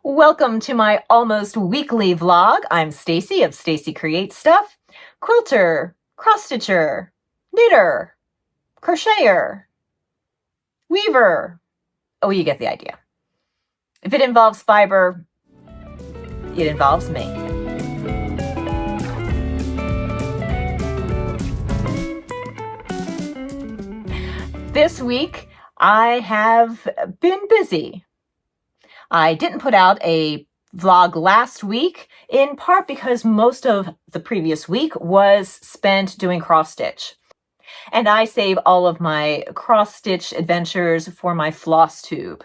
Welcome to my almost weekly vlog. I'm Stacy of Stacy Creates Stuff, quilter, cross-stitcher, knitter, crocheter, weaver. Oh, you get the idea. If it involves fiber, it involves me. This week, I have been busy. I didn't put out a vlog last week, in part because most of the previous week was spent doing cross stitch. And I save all of my cross stitch adventures for my floss tube,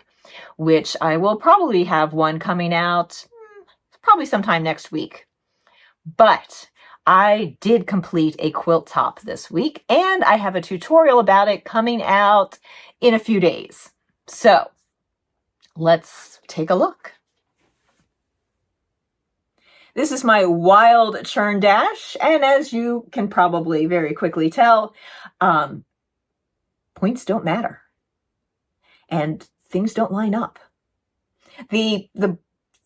which I will probably have one coming out probably sometime next week. But I did complete a quilt top this week, and I have a tutorial about it coming out in a few days. So let's take a look. This is my wild churn dash, and as you can probably very quickly tell, points don't matter, and things don't line up. The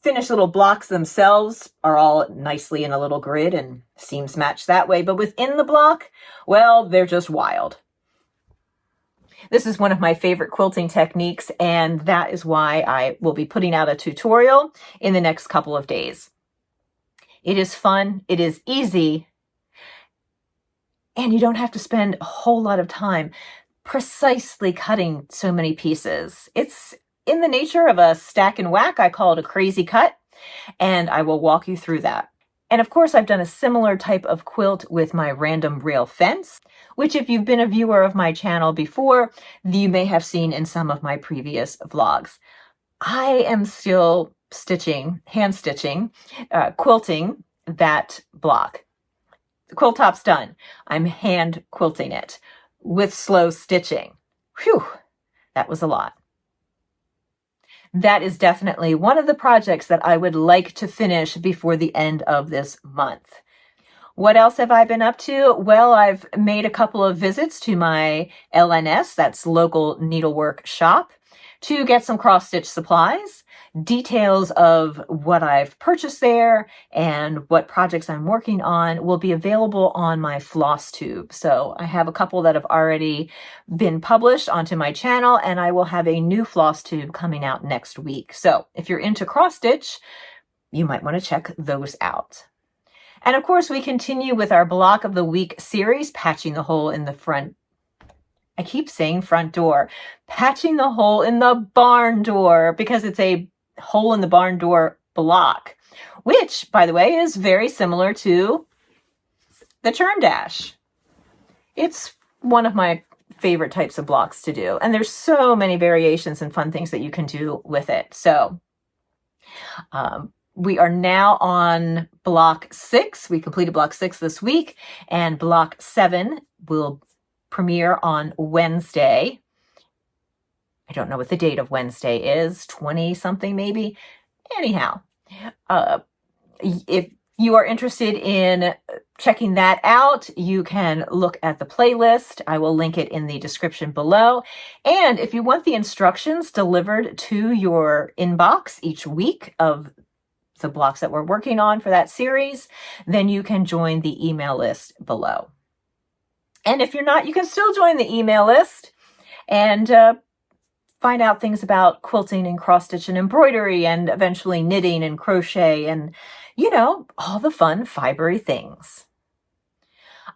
finished little blocks themselves are all nicely in a little grid and seams match that way, but within the block, well, they're just wild. This is one of my favorite quilting techniques, and that is why I will be putting out a tutorial in the next couple of days. It is fun, it is easy, and you don't have to spend a whole lot of time precisely cutting so many pieces. It's in the nature of a stack and whack. I call it a crazy cut, and I will walk you through that. And of course, I've done a similar type of quilt with my random rail fence, which if you've been a viewer of my channel before, you may have seen in some of my previous vlogs. I am still stitching, hand stitching, quilting that block. The quilt top's done. I'm hand quilting it with slow stitching. Whew, that was a lot. That is definitely one of the projects that I would like to finish before the end of this month. What else have I been up to? Well, I've made a couple of visits to my LNS, that's local needlework shop, to get some cross-stitch supplies. Details of what I've purchased there and what projects I'm working on will be available on my floss tube. So I have a couple that have already been published onto my channel, and I will have a new floss tube coming out next week. So if you're into cross stitch, you might want to check those out. And of course, we continue with our Block of the Week series, patching the hole in the front. I keep saying front door, patching the hole in the barn door, because it's a hole in the barn door block, which, by the way, is very similar to the churn dash. It's one of my favorite types of blocks to do, and there's so many variations and fun things that you can do with it. So we are now on block 6. We completed block 6 this week, and block 7 will premiere on Wednesday. I don't know what the date of Wednesday is, 20 something maybe. Anyhow, if you are interested in checking that out, you can look at the playlist. I will link it in the description below. And if you want the instructions delivered to your inbox each week of the blocks that we're working on for that series, then you can join the email list below. And if you're not, you can still join the email list and find out things about quilting and cross stitch and embroidery and eventually knitting and crochet and, you know, all the fun fibery things.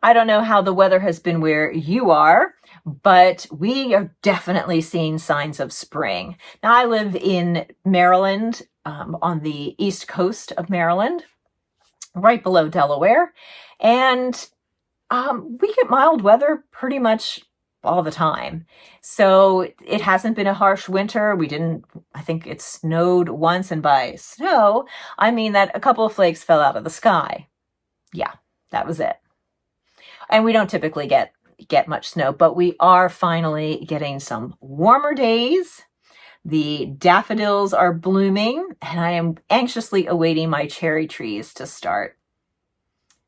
I don't know how the weather has been where you are, but we are definitely seeing signs of spring. Now, I live in Maryland, on the east coast of Maryland, right below Delaware, and we get mild weather pretty much all the time. So it hasn't been a harsh winter. I think it snowed once, and by snow, I mean that a couple of flakes fell out of the sky. Yeah, that was it. And we don't typically get much snow, but we are finally getting some warmer days. The daffodils are blooming, and I am anxiously awaiting my cherry trees to start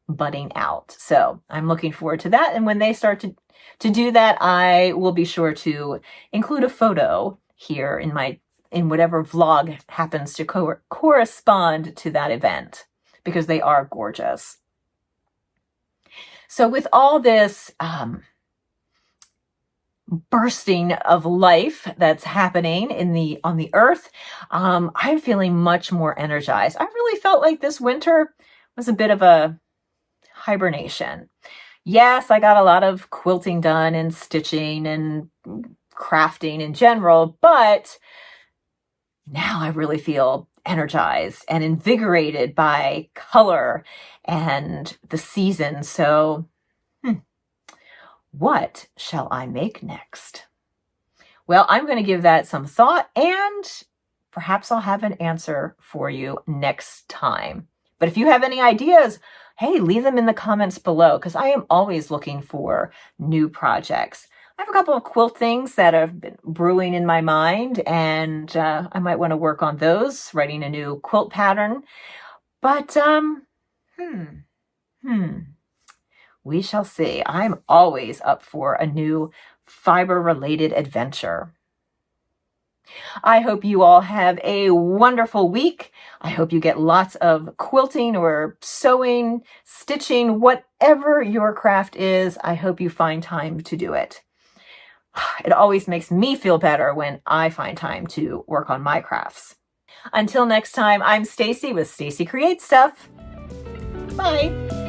budding out. So I'm looking forward to that. And when they start to do that, I will be sure to include a photo here in my in whatever vlog happens to correspond to that event, because they are gorgeous. So with all this bursting of life that's happening on the earth, I'm feeling much more energized. I really felt like this winter was a bit of a hibernation. Yes, I got a lot of quilting done and stitching and crafting in general, but now I really feel energized and invigorated by color and the season. So, what shall I make next? Well, I'm going to give that some thought, and perhaps I'll have an answer for you next time. But if you have any ideas, hey, leave them in the comments below, because I am always looking for new projects. I have a couple of quilt things that have been brewing in my mind, and I might want to work on those, writing a new quilt pattern. But, we shall see. I'm always up for a new fiber-related adventure. I hope you all have a wonderful week. I hope you get lots of quilting or sewing, stitching, whatever your craft is. I hope you find time to do it. It always makes me feel better when I find time to work on my crafts. Until next time, I'm Stacy with Stacy Creates Stuff. Bye.